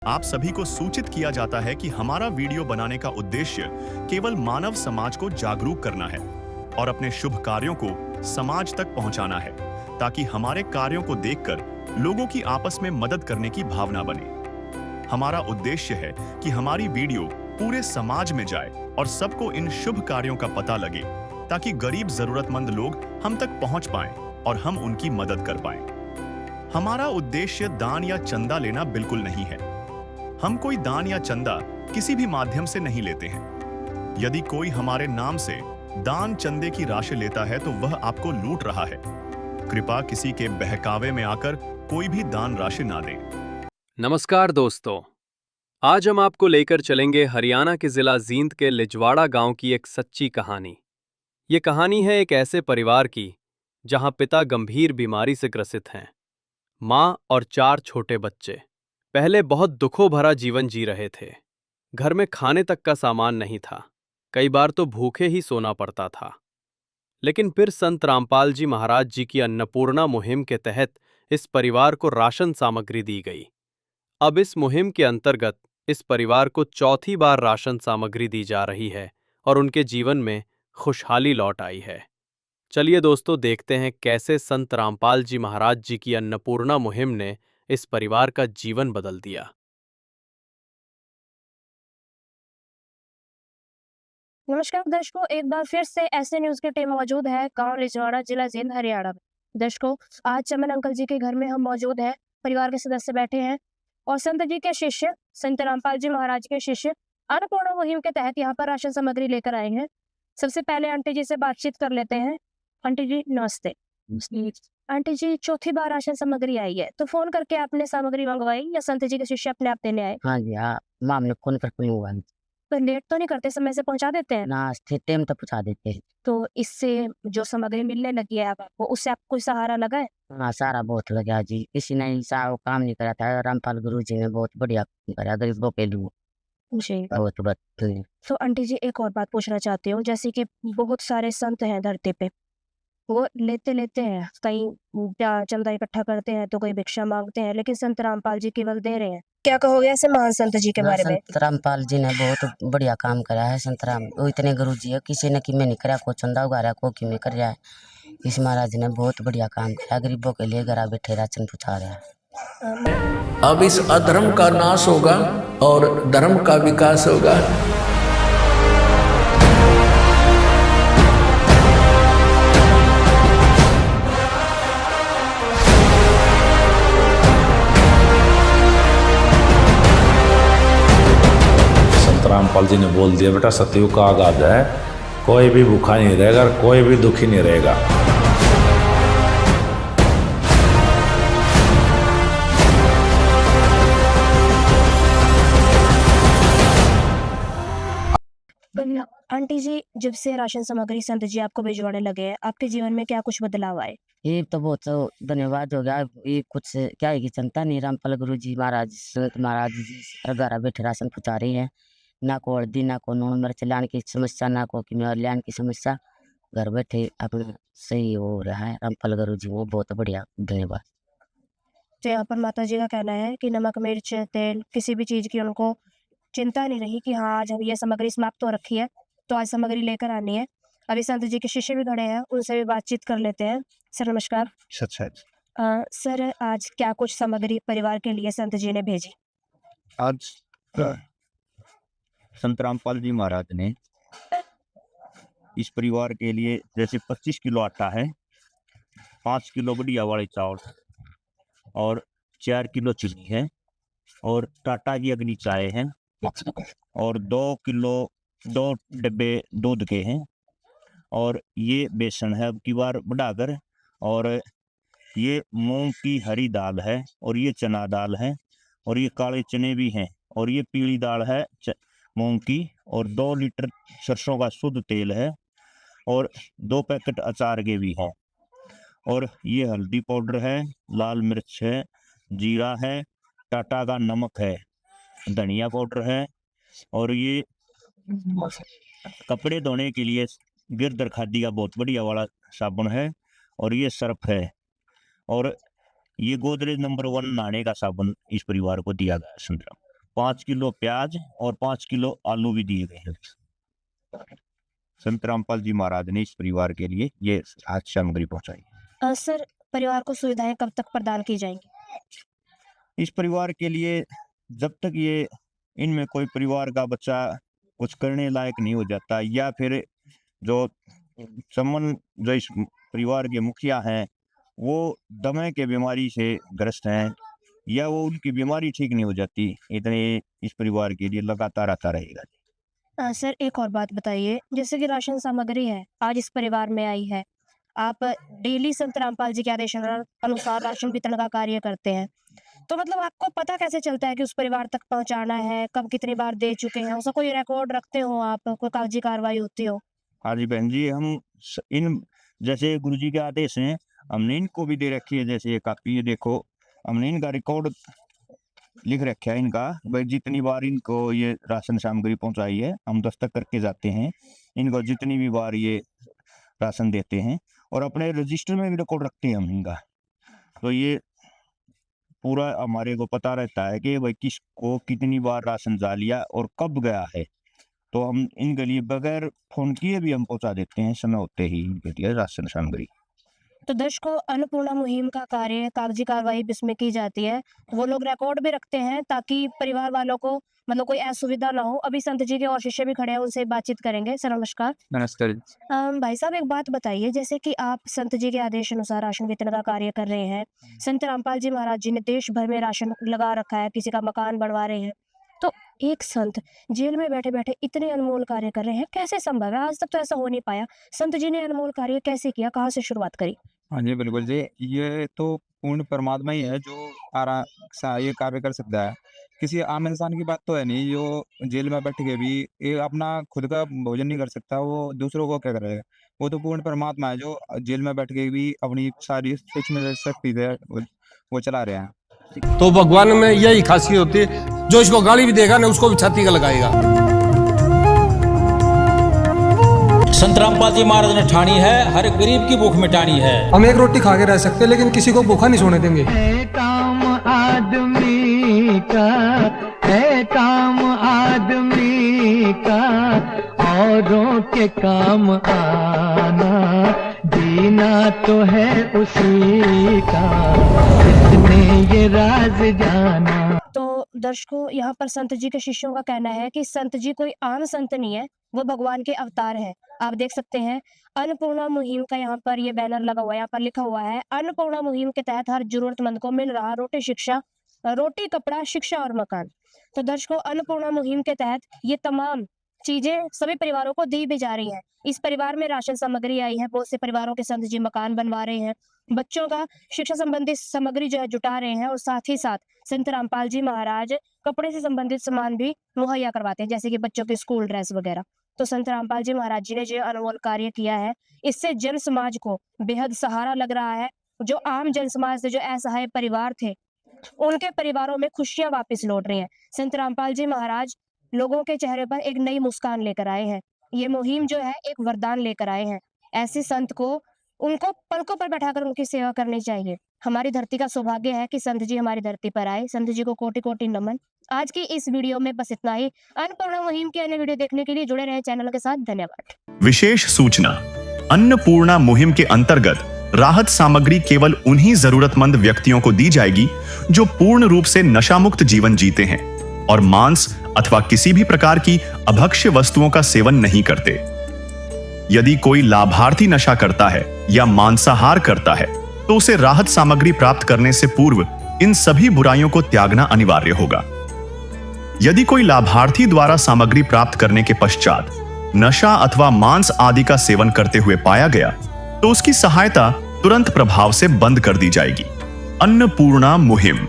आप सभी को सूचित किया जाता है कि हमारा वीडियो बनाने का उद्देश्य केवल मानव समाज को जागरूक करना है और अपने शुभ कार्यों को समाज तक पहुंचाना है, ताकि हमारे कार्यों को देखकर लोगों की आपस में मदद करने की भावना बने। हमारा उद्देश्य है कि हमारी वीडियो पूरे समाज में जाए और सबको इन शुभ कार्यों का पता लगे, ताकि गरीब जरूरतमंद लोग हम तक पहुंच पाएं और हम उनकी मदद कर पाएं। हमारा उद्देश्य दान या चंदा लेना बिल्कुल नहीं है। हम कोई दान या चंदा किसी भी माध्यम से नहीं लेते हैं। यदि कोई हमारे नाम से दान चंदे की राशि लेता है तो वह आपको लूट रहा है। कृपया किसी के बहकावे में आकर कोई भी दान राशि ना दें। नमस्कार दोस्तों, आज हम आपको लेकर चलेंगे हरियाणा के जिला जींद के लिजवाड़ा गांव की एक सच्ची कहानी। ये कहानी है एक ऐसे परिवार की जहां पिता गंभीर बीमारी से ग्रसित हैं, मां और 4 छोटे बच्चे पहले बहुत दुखों भरा जीवन जी रहे थे। घर में खाने तक का सामान नहीं था, कई बार तो भूखे ही सोना पड़ता था। लेकिन फिर संत रामपाल जी महाराज जी की अन्नपूर्णा मुहिम के तहत इस परिवार को राशन सामग्री दी गई। अब इस मुहिम के अंतर्गत इस परिवार को चौथी बार राशन सामग्री दी जा रही है और उनके जीवन में खुशहाली लौट आई है। चलिए दोस्तों, देखते हैं कैसे संत रामपाल जी महाराज जी की अन्नपूर्णा मुहिम ने इस परिवार का जीवन बदल दिया। नमस्कार दर्शकों, एक बार फिर से ऐसे न्यूज के टीम मौजूद है गांव लिजवाड़ा, जिला जींद, हरियाणा में। दर्शकों, आज चमन अंकल जी के घर में हम मौजूद हैं। परिवार के सदस्य बैठे हैं और संत जी के शिष्य, संत रामपाल जी महाराज के शिष्य अन्नपूर्णा मुहिम के तहत यहाँ पर राशन सामग्री लेकर आए हैं। सबसे पहले आंटी जी से बातचीत कर लेते हैं। आंटी जी नमस्ते। आंटी जी, चौथी बार राशन सामग्री आई है, तो फोन करके आपने सामग्री मंगवाई या संत जी के शिष्य अपने आप देने आए? हाँ जी, हाँ, माम ने फोन करके हुआ तो लेट तो नहीं करते, समय से पहुंचा देते हैं? ना, टाइम तक पहुँचा देते हैं। तो इससे जो सामग्री मिलने लगी है अब आपको, उससे आपको कोई सहारा लगा है? हाँ, सारा बहुत लगा जी, किसी ने ऐसा वो काम नहीं करा था। रामपाल गुरु जी ने बहुत बढ़िया करा गरीबों के लिए, जी। बहुत बढ़िया। तो आंटी जी, एक और बात पूछना चाहती हूँ, जैसे कि बहुत सारे संत हैं धरती पे, वो लेते हैं, कहीं क्या चंदा इकट्ठा करते हैं तो कोई भिक्षा मांगते हैं, लेकिन संत रामपाल जी केवल दे रहे हैं। क्या कहोगे ऐसे महान संत जी के बारे में? संत रामपाल जी ने बहुत बढ़िया काम करा है। संत राम वो इतने गुरु जी है, किसी ने कि मैं नहीं करा, को चंदा उगारा को कि मैं कर रहा है। इस महाराज ने बहुत बढ़िया काम करा, गरीबों के लिए घर बैठे राशन पहुँचा रहा है। अब इस अधर्म का नाश होगा और धर्म का विकास होगा। संत रामपाल जी ने बोल दिया, बेटा सतयुग का आगाज है, कोई भी भूखा नहीं रहेगा और कोई भी दुखी नहीं रहेगा। आंटी जी, जब से राशन सामग्री संत जी आपको भिजवाने लगे हैं, आपके जीवन में क्या कुछ बदलाव आए? ये तो बहुत धन्यवाद हो गया। ये कुछ क्या है कि चिंता नहीं, रामपाल गुरु जी महाराज, संत महाराज जी घर बैठे राशन पहुँचा रही है। ना को हल्दी, ना को नून मिर्च लाने की समस्या, ना को कीमत लाने की समस्या, घर बैठे अपना सही हो रहा है। रामपाल गुरु जी वो बहुत बढ़िया, धन्यवाद। तो यहाँ पर माता जी का कहना है कि नमक, मिर्च, तेल, किसी भी चीज की उनको चिंता नहीं रही कि हाँ आज हम ये सामग्री समाप्त हो रखी है तो आज सामग्री लेकर आनी है। अभी संत जी के शिष्य भी खड़े हैं, उनसे भी बातचीत कर लेते हैं। सर नमस्कार। सर, आज क्या कुछ सामग्री परिवार के लिए संत जी ने भेजी? आज संत रामपाल जी महाराज ने इस परिवार के लिए जैसे 25 किलो आटा है, 5 किलो बढ़िया वाले चावल और 4 किलो चीनी है और टाटा की अग्नि चाय है और 2 डब्बे दूध के हैं और ये बेसन है अब की बार बढ़ाकर, और ये मूंग की हरी दाल है और ये चना दाल है और ये काले चने भी हैं और ये पीली दाल है मूंग की, और 2 लीटर सरसों का शुद्ध तेल है और 2 पैकेट अचार के भी हैं, और ये हल्दी पाउडर है, लाल मिर्च है, जीरा है, टाटा का नमक है, धनिया पाउडर है, और ये कपड़े धोने के लिए गिरधर खादी का बहुत बढ़िया वाला साबुन है, और ये सर्फ है, और ये गोदरेज नंबर 1 नहाने का साबुन इस परिवार को दिया गया है। 5 किलो प्याज और 5 किलो आलू भी दिए गए हैं। संत रामपाल जी महाराज ने इस परिवार के लिए ये आज सामग्री पहुंचाई। सर, परिवार को सुविधाएं कब तक प्रदान की जाएंगी? इस परिवार के लिए जब तक ये इनमें कोई परिवार का बच्चा कुछ करने लायक नहीं हो जाता, या फिर जो जो इस परिवार के मुखिया हैं वो दमे के बीमारी से ग्रस्त हैं, या वो उनकी बीमारी ठीक नहीं हो जाती, इतने इस परिवार के लिए लगातार आता रहेगा। सर, एक और बात बताइए, जैसे कि राशन सामग्री है आज इस परिवार में आई है, आप डेली संत रामपाल जी के आदेश अनुसार राशन वितरण का कार्य करते हैं, तो मतलब आपको पता कैसे चलता है कि उस परिवार तक पहुंचाना है, कब कितनी बार दे चुके हैं? उसका कोई रिकॉर्ड रखते हो आप, कोई कागजी कार्रवाई होती हो? हाँ जी बहन जी, हम इन जैसे गुरु जी के आदेश हैं हमने इनको भी दे रखी है। जैसे ये कापी, ये देखो हमने इनका रिकॉर्ड लिख रखा है इनका, भाई जितनी बार इनको ये राशन सामग्री पहुंचाई है हम दस्तक करके जाते हैं, इनको जितनी भी बार ये राशन देते हैं, और अपने रजिस्टर में भी रिकॉर्ड रखते हैं हम इनका। तो ये पूरा हमारे को पता रहता है कि भाई किसको कितनी बार राशन जा लिया और कब गया है, तो हम इनके लिए बगैर फोन किए भी हम पहुंचा देते हैं समय होते ही इनके लिए राशन सामग्री। तो दर्शकों, अन्नपूर्णा मुहिम का कार्य कागजी कार्रवाई भी इसमें की जाती है, वो लोग रिकॉर्ड भी रखते हैं ताकि परिवार वालों को मतलब कोई असुविधा ना हो। अभी संत जी के और शिष्य भी खड़े हैं, उनसे बातचीत करेंगे। सर नमस्कार। नमस्कार। भाई साहब, एक बात बताइए, जैसे कि आप संत जी के आदेश अनुसार राशन वितरण का कार्य कर रहे हैं, संत रामपाल जी महाराज जी ने देश भर में राशन लगा रखा है, किसी का मकान बनवा रहे हैं, तो एक संत जेल में बैठे बैठे इतने अनमोल कार्य कर रहे हैं, कैसे संभव है? आज तक तो ऐसा हो नहीं पाया। संत जी ने अनमोल कार्य कैसे किया, कहाँ से शुरुआत करी? हाँ जी बिल्कुल जी, ये तो पूर्ण परमात्मा ही है जो ये कार्य कर सकता है। किसी आम इंसान की बात तो है नहीं, जो जेल में बैठ के भी ये अपना खुद का भोजन नहीं कर सकता, वो दूसरों को क्या करेगा? वो तो पूर्ण परमात्मा है जो जेल में बैठ के भी अपनी सारी सूक्ष्म शक्ति से वो चला रहे हैं। तो भगवान में यही खासियत होती है, जो इसको गाली भी देगा ना उसको भी छाती का लगाएगा। संत रामपाल जी महाराज ने ठानी है हर गरीब की भूख मिटानी है। हम एक रोटी खा के रह सकते लेकिन किसी को भूखा नहीं सोने देंगे। है काम आदमी का, है काम आदमी का, औरों के काम आना, जीना तो है उसी का, जिसने ये राज जाना। तो दर्शकों, यहाँ पर संत जी के शिष्यों का कहना है कि संत जी कोई आम संत नहीं है, वो भगवान के अवतार है। आप देख सकते हैं अन्नपूर्णा मुहिम का यहाँ पर ये बैनर लगा हुआ है, यहाँ पर लिखा हुआ है अन्नपूर्णा मुहिम के तहत हर जरूरतमंद को मिल रहा रोटी कपड़ा शिक्षा और मकान। तो दर्शकों, अन्नपूर्णा मुहिम के तहत ये तमाम चीजें सभी परिवारों को दी भी जा रही है। इस परिवार में राशन सामग्री आई है, बहुत से परिवारों के संत जी मकान बनवा रहे हैं, बच्चों का शिक्षा संबंधित सामग्री जो है जुटा रहे हैं, और साथ ही साथ संत रामपाल जी महाराज कपड़े से संबंधित सामान भी मुहैया करवाते हैं, जैसे कि बच्चों के स्कूल ड्रेस वगैरह। तो संत रामपाल जी महाराज जी ने जो अनमोल कार्य किया है, इससे जन समाज को बेहद सहारा लग रहा है। जो आम जन समाज से जो असहाय परिवार थे, उनके परिवारों में खुशियां वापस लौट रही हैं। संत रामपाल जी महाराज लोगों के चेहरे पर एक नई मुस्कान लेकर आए हैं। ये मुहिम जो है एक वरदान लेकर आए हैं। ऐसे संत को उनको पलकों पर बैठाकर उनकी सेवा करनी चाहिए। हमारी धरती का सौभाग्य है कि संत जी हमारी धरती पर आए। संत जी को कोटि कोटि नमन। आज की इस वीडियो में बस इतना ही। अन्नपूर्णा मुहिम के अन्य वीडियो देखने के लिए जुड़े रहें चैनल के साथ। धन्यवाद। विशेष सूचना, अन्नपूर्णा मुहिम के अंतर्गत राहत सामग्री केवल उन्हीं जरूरतमंद व्यक्तियों को दी जाएगी जो पूर्ण रूप से नशा मुक्त जीवन जीते हैं और मांस अथवा किसी भी प्रकार की अभक्ष्य वस्तुओं का सेवन नहीं करते। यदि कोई लाभार्थी नशा करता है या मांसाहार करता है तो उसे राहत सामग्री प्राप्त करने से पूर्व इन सभी बुराइयों को त्यागना अनिवार्य होगा। यदि कोई लाभार्थी द्वारा सामग्री प्राप्त करने के पश्चात नशा अथवा मांस आदि का सेवन करते हुए पाया गया तो उसकी सहायता तुरंत प्रभाव से बंद कर दी जाएगी। अन्नपूर्णा मुहिम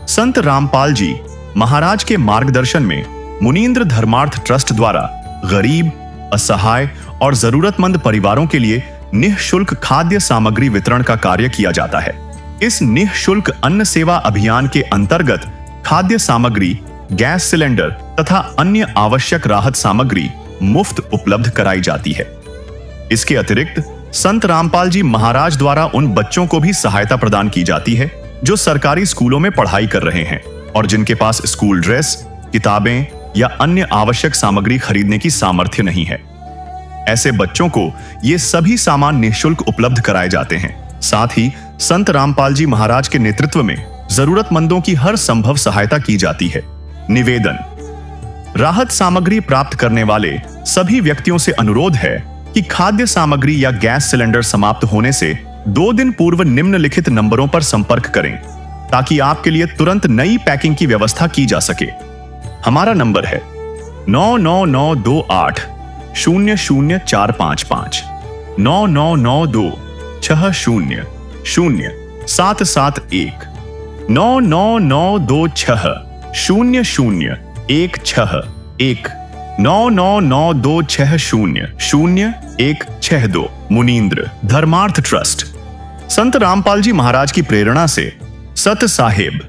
संत रामपाल जी महाराज के मार्गदर्शन में मुनींद्र धर्मार्थ ट्रस्ट द्वारा गरीब, असहाय और जरूरतमंद परिवारों के लिए निःशुल्क खाद्य सामग्री वितरण का कार्य किया जाता है। इस निःशुल्क अन्न सेवा अभियान के अंतर्गत खाद्य सामग्री, गैस सिलेंडर तथा अन्य आवश्यक राहत सामग्री मुफ्त उपलब्ध कराई जाती है। इसके अतिरिक्त संत रामपाल जी महाराज द्वारा उन बच्चों को भी सहायता प्रदान की जाती है जो सरकारी स्कूलों में पढ़ाई कर रहे हैं और जिनके पास स्कूल ड्रेस, किताबें या अन्य आवश्यक सामग्री खरीदने की सामर्थ्य नहीं है। ऐसे बच्चों को ये सभी सामान निःशुल्क उपलब्ध कराए जाते हैं। साथ ही संत रामपाल जी महाराज के नेतृत्व में जरूरतमंदों की हर संभव सहायता की जाती है। निवेदन: राहत सामग्री प्राप्त करने वाले सभी व्यक्तियों से अनुरोध है कि खाद्य सामग्री या गैस सिलेंडर समाप्त होने से 2 दिन पूर्व निम्नलिखित नंबरों पर संपर्क करें ताकि आपके लिए तुरंत नई पैकिंग की व्यवस्था की जा सके। हमारा नंबर है 99928 00455 9992 60 0771 99926 0016 99926 मुनींद्र धर्मार्थ ट्रस्ट। संत रामपाल जी महाराज की प्रेरणा से सत साहिब